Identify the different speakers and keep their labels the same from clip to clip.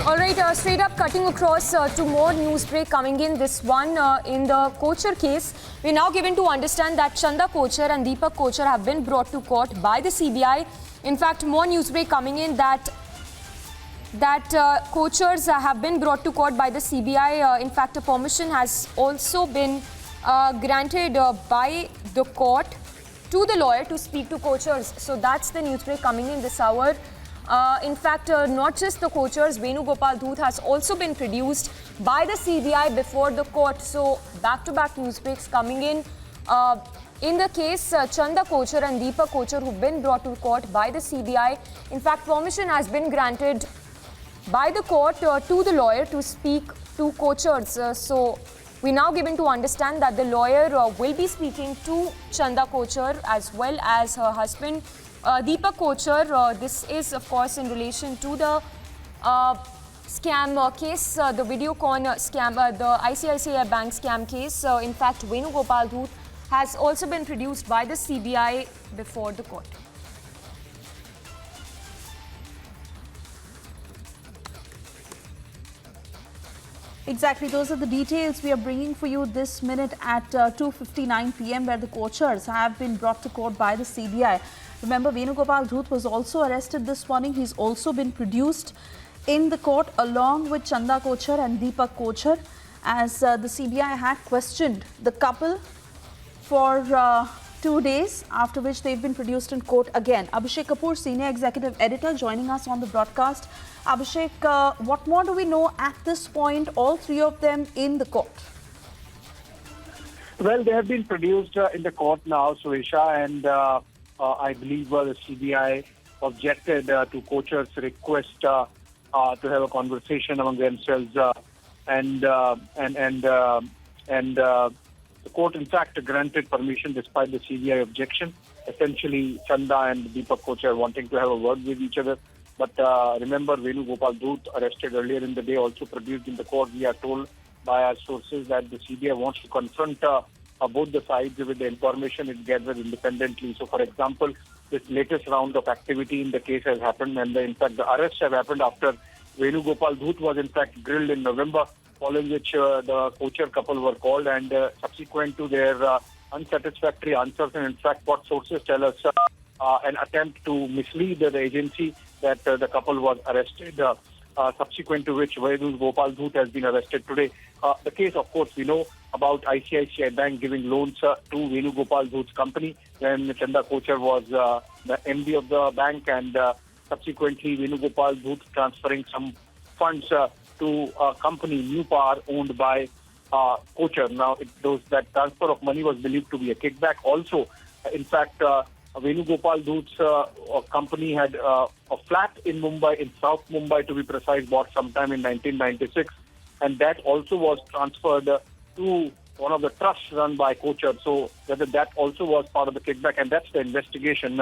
Speaker 1: All right, straight up cutting across to more news break coming in. This one in the Kochhar case. We're now given to understand that Chanda Kochhar and Deepak Kochhar have been brought to court by the CBI. In fact, more news break coming in that Kochhars have been brought to court by the CBI. In fact, a permission has also been granted by the court to the lawyer to speak to Kochhars. So that's the news break coming in this hour. In fact, not just the Kochhars, Venugopal Dhoot has also been produced by the CBI before the court. So back-to-back news breaks coming in. In the case, Chanda Kochhar and Deepak Kochhar, who've been brought to court by the CBI. In fact, permission has been granted by the court to the lawyer to speak to Kochhars. So we now given to understand that the lawyer will be speaking to Chanda Kochhar as well as her husband, Deepak Kochhar. This is, of course, in relation to the scam case, the Videocon scam, the ICICI Bank scam case. In fact, Venugopal Dhoot has also been produced by the CBI before the court.
Speaker 2: Exactly, those are the details we are bringing for you this minute at 2:59 p.m. where the Kochhars have been brought to court by the CBI. Remember, Venugopal Dhoot was also arrested this morning. He's also been produced in the court along with Chanda Kochhar and Deepak Kochhar, as the CBI had questioned the couple for 2 days, after which they've been produced in court again. Abhishek Kapoor, Senior Executive Editor, joining us on the broadcast. Abhishek, what more do we know at this point, all three of them in the court?
Speaker 3: Well, they have been produced in the court now, Suresha, and I believe the CBI objected to Kochhar's request to have a conversation among themselves, and the court, in fact, granted permission despite the CBI objection. Essentially, Chanda and Deepak Kochhar wanting to have a word with each other. But remember, Venugopal Dhoot, arrested earlier in the day, also produced in the court. We are told by our sources that the CBI wants to confront both the sides with the information it gathered independently. So, for example, this latest round of activity in the case has happened, and in fact, the arrests have happened after Venugopal Dhoot was in fact grilled in November, following which the Kochhar couple were called, and subsequent to their unsatisfactory answers, and in fact, what sources tell us, an attempt to mislead the agency that the couple was arrested, subsequent to which Venugopal Dhoot has been arrested today. The case, of course, we know about ICICI Bank giving loans to Venugopal Dhoot's company when Chanda Kochhar was the MD of the bank, and subsequently Venugopal Dhoot transferring some funds to a company, New Power, owned by Kochhar. Now, that transfer of money was believed to be a kickback. Also, in fact, Venugopal Dhoot's company had a flat in Mumbai, in South Mumbai to be precise, bought sometime in 1996, and that also was transferred to one of the trusts run by Kochhar. So whether that also was part of the kickback, and that's the investigation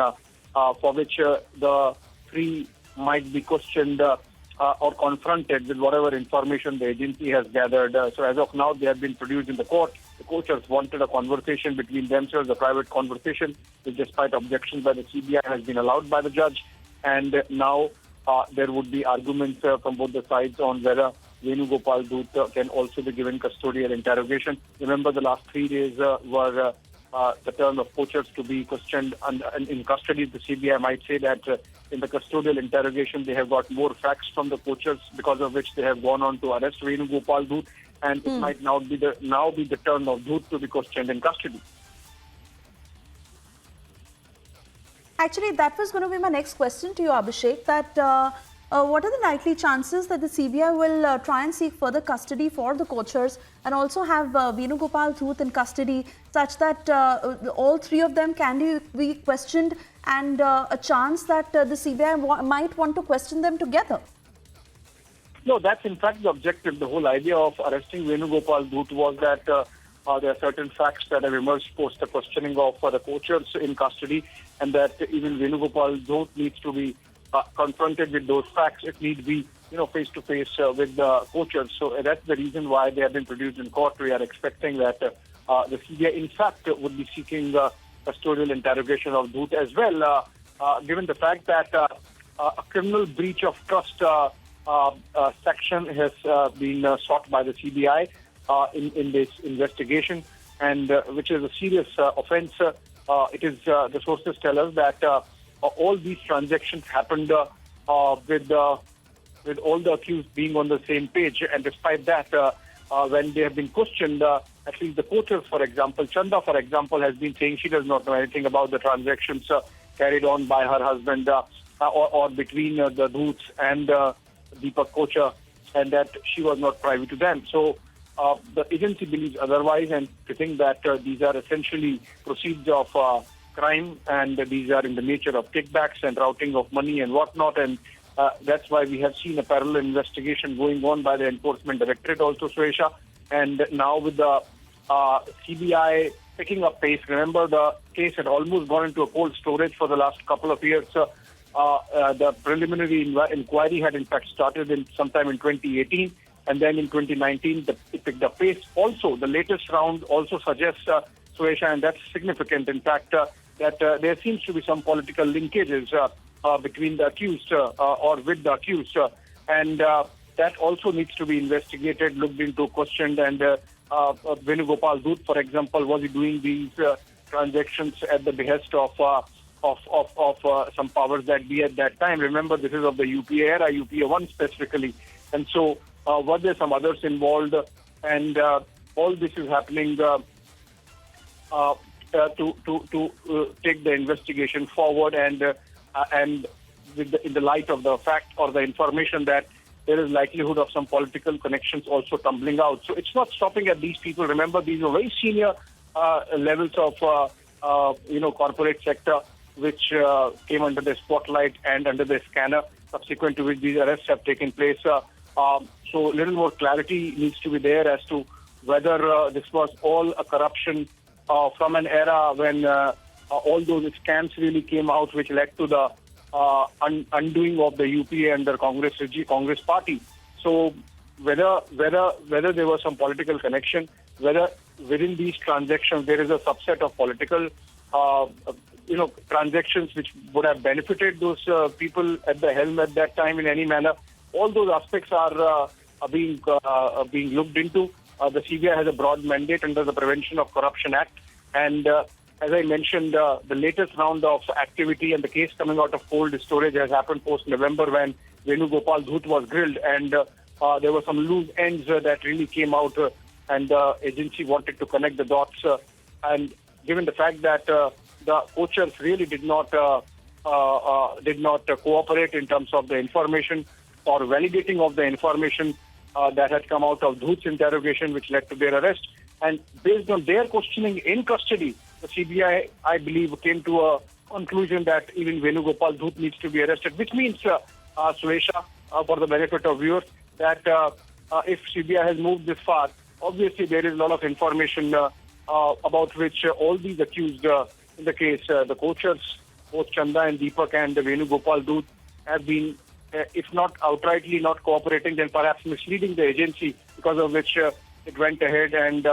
Speaker 3: for which the three might be questioned or confronted with whatever information the agency has gathered. So as of now, they have been produced in the court. The Kochhars wanted a conversation between themselves, a private conversation, which despite objections by the CBI has been allowed by the judge. And now there would be arguments from both the sides on whether Venugopal Dhoot can also be given custodial interrogation. Remember, the last 3 days were the turn of Kochhars to be questioned in custody. The CBI might say that in the custodial interrogation, they have got more facts from the Kochhars, because of which they have gone on to arrest Venugopal Dhoot, and it might now be the turn of Dhoot to be questioned in custody.
Speaker 2: Actually, that was going to be my next question to you, Abhishek, that what are the likely chances that the CBI will try and seek further custody for the Kochhars and also have Venugopal Dhoot in custody, such that all three of them can be questioned, and a chance that the CBI might want to question them together?
Speaker 3: No, that's in fact the objective. The whole idea of arresting Venugopal Dhoot was that there are certain facts that have emerged post the questioning of the Kochhars in custody, and that even Venugopal Dhoot needs to be confronted with those facts, if need be, face to face with the Kochhars. So that's the reason why they have been produced in court. We are expecting that the CBI, in fact, would be seeking custodial interrogation of Dhoot as well, given the fact that a criminal breach of trust section has been sought by the CBI in this investigation, and which is a serious offence. It is the sources tell us that all these transactions happened with all the accused being on the same page, and despite that, when they have been questioned, at least the Kochhar, for example, Chanda, for example, has been saying she does not know anything about the transactions carried on by her husband or between the Dhoots and Deepak Kochhar, and that she was not privy to them. So the agency believes otherwise, and to think that these are essentially proceeds of crime, and these are in the nature of kickbacks and routing of money and whatnot, and that's why we have seen a parallel investigation going on by the Enforcement Directorate also, Suesha, and now with the CBI picking up pace. Remember, the case had almost gone into a cold storage for the last couple of years. The preliminary inquiry had in fact started sometime in 2018, and then in 2019 it picked up pace. Also, the latest round also suggests, Suesha, and that's significant, in fact, that there seems to be some political linkages between the accused or with the accused, and that also needs to be investigated, looked into, questioned, and Venugopal Dhoot, for example, was he doing these transactions at the behest of some powers that be at that time? Remember, this is of the UPA era, UPA 1 specifically, and so were there some others involved? And all this is happening to take the investigation forward, and in the light of the fact or the information that there is likelihood of some political connections also tumbling out. So it's not stopping at these people. Remember, these are very senior levels of corporate sector which came under the spotlight and under the scanner, subsequent to which these arrests have taken place. So a little more clarity needs to be there as to whether this was all a corruption from an era when all those scams really came out, which led to the undoing of the UPA and the Congress party. So whether there was some political connection, whether within these transactions there is a subset of political transactions which would have benefited those people at the helm at that time in any manner, all those aspects are being looked into. The CBI has a broad mandate under the Prevention of Corruption Act, and as I mentioned, the latest round of activity and the case coming out of cold storage has happened post-November, when Venugopal Dhoot was grilled, and there were some loose ends that really came out, and the agency wanted to connect the dots. And given the fact that the Kochhars really did not cooperate in terms of the information or validating of the information that had come out of Dhoot's interrogation, which led to their arrest, and based on their questioning in custody, the CBI, I believe, came to a conclusion that even Venugopal Dhoot needs to be arrested, which means, Suesha, for the benefit of viewers, that if CBI has moved this far, obviously there is a lot of information about which all these accused in the case, the Kochhars, both Chanda and Deepak and Venugopal Dhoot, have been, if not outrightly not cooperating, then perhaps misleading the agency, because of which it went ahead and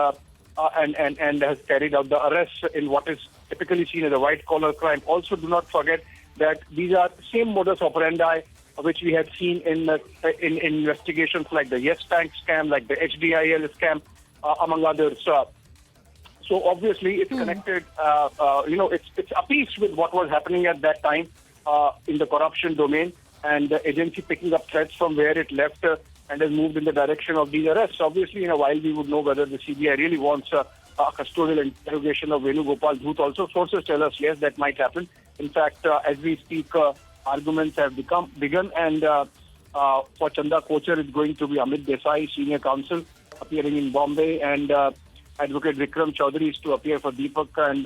Speaker 3: has carried out the arrests in what is typically seen as a white-collar crime. Also, do not forget that these are same modus operandi which we have seen in investigations like the Yes Bank scam, like the HDIL scam, among others. So obviously, it's connected. It's a piece with what was happening at that time in the corruption domain, and the agency picking up threads from where it left and has moved in the direction of these arrests. Obviously, in a while, we would know whether the CBI really wants a custodial interrogation of Venugopal Dhoot. Also, sources tell us, yes, that might happen. In fact, as we speak, arguments have begun, and for Chanda Kochhar, it's going to be Amit Desai, senior counsel, appearing in Bombay, and Advocate Vikram Chaudhary is to appear for Deepak, and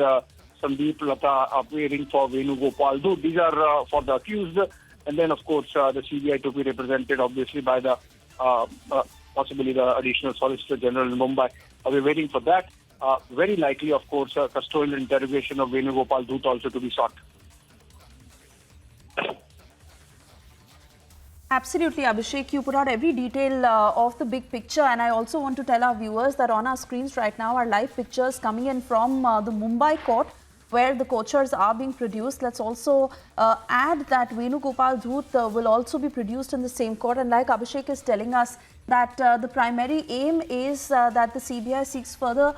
Speaker 3: Sandeep Lata appearing for Venugopal Dhoot. These are for the accused, and then, of course, the CBI to be represented, obviously, by the possibly the additional Solicitor General in Mumbai. We're waiting for that. Very likely, of course, a custodial interrogation of Venugopal Dhoot also to be sought.
Speaker 2: Absolutely, Abhishek. You put out every detail of the big picture, and I also want to tell our viewers that on our screens right now are live pictures coming in from the Mumbai court, where the Kochhars are being produced. Let's also add that Venugopal Dhoot will also be produced in the same court. And like Abhishek is telling us, that the primary aim is that the CBI seeks further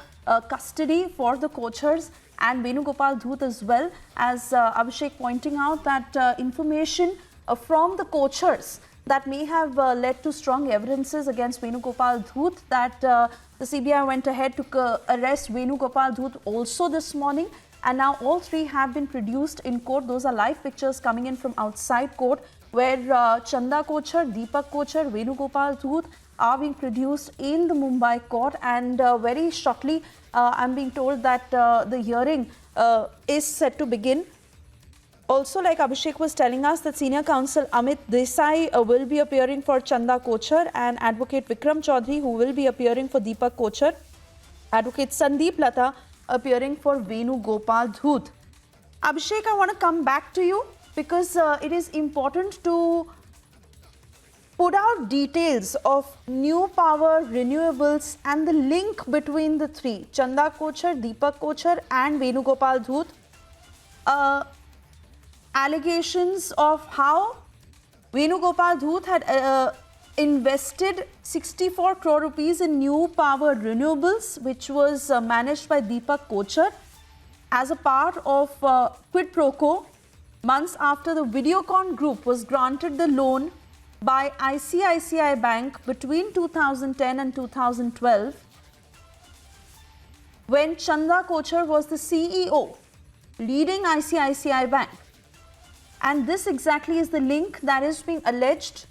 Speaker 2: custody for the Kochhars and Venugopal Dhoot as well, as Abhishek pointing out that information from the Kochhars that may have led to strong evidences against Venugopal Dhoot, that the CBI went ahead to arrest Venugopal Dhoot also this morning, and now all three have been produced in court. Those are live pictures coming in from outside court, where Chanda Kochhar, Deepak Kochhar, Venugopal Dhoot are being produced in the Mumbai court. And very shortly, I'm being told that the hearing is set to begin. Also, like Abhishek was telling us, that Senior Counsel Amit Desai will be appearing for Chanda Kochhar, and Advocate Vikram Chaudhary, who will be appearing for Deepak Kochhar, Advocate Sandeep Lata appearing for Venugopal Dhoot. Abhishek, I want to come back to you, because it is important to put out details of new power, renewables, and the link between the three, Chanda Kochhar, Deepak Kochhar and Venugopal Dhoot. Allegations of how Venugopal Dhoot had invested 64 crore rupees in new power renewables, which was managed by Deepak Kochhar as a part of quid pro quo, months after the Videocon Group was granted the loan by ICICI Bank between 2010 and 2012, when Chanda Kochhar was the CEO leading ICICI Bank. And this exactly is the link that is being alleged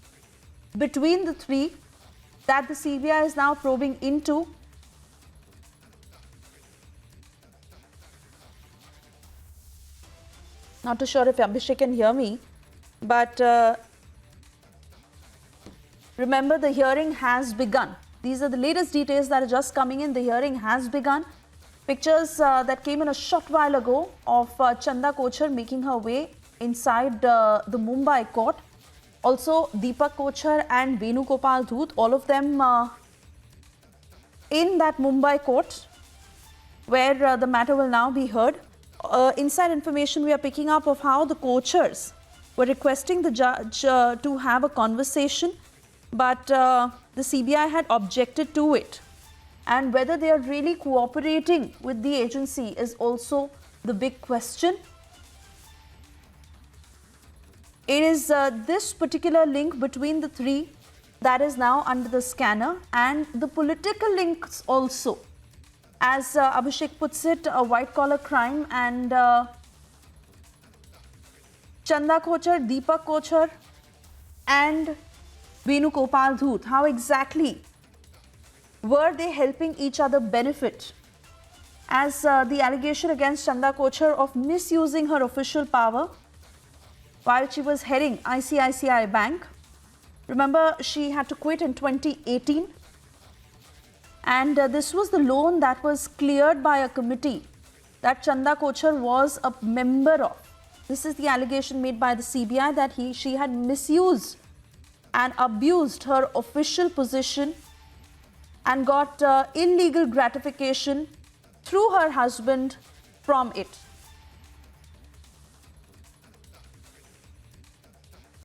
Speaker 2: between the three that the CBI is now probing into. Not too sure if Abhishek can hear me, but remember, the hearing has begun. These are the latest details that are just coming in. The hearing has begun. Pictures that came in a short while ago of Chanda Kochhar making her way inside the Mumbai court. Also, Deepak Kochhar and Venugopal Dhoot, all of them in that Mumbai court, where the matter will now be heard. Inside information we are picking up of how the Kochhars were requesting the judge to have a conversation, but the CBI had objected to it. And whether they are really cooperating with the agency is also the big question. It is this particular link between the three that is now under the scanner, and the political links also. As Abhishek puts it, a white-collar crime, and Chanda Kochhar, Deepak Kochhar and Venugopal Dhoot, how exactly were they helping each other benefit? As the allegation against Chanda Kochhar of misusing her official power while she was heading ICICI Bank. Remember, she had to quit in 2018. And this was the loan that was cleared by a committee that Chanda Kochhar was a member of. This is the allegation made by the CBI, that she had misused and abused her official position and got illegal gratification through her husband from it.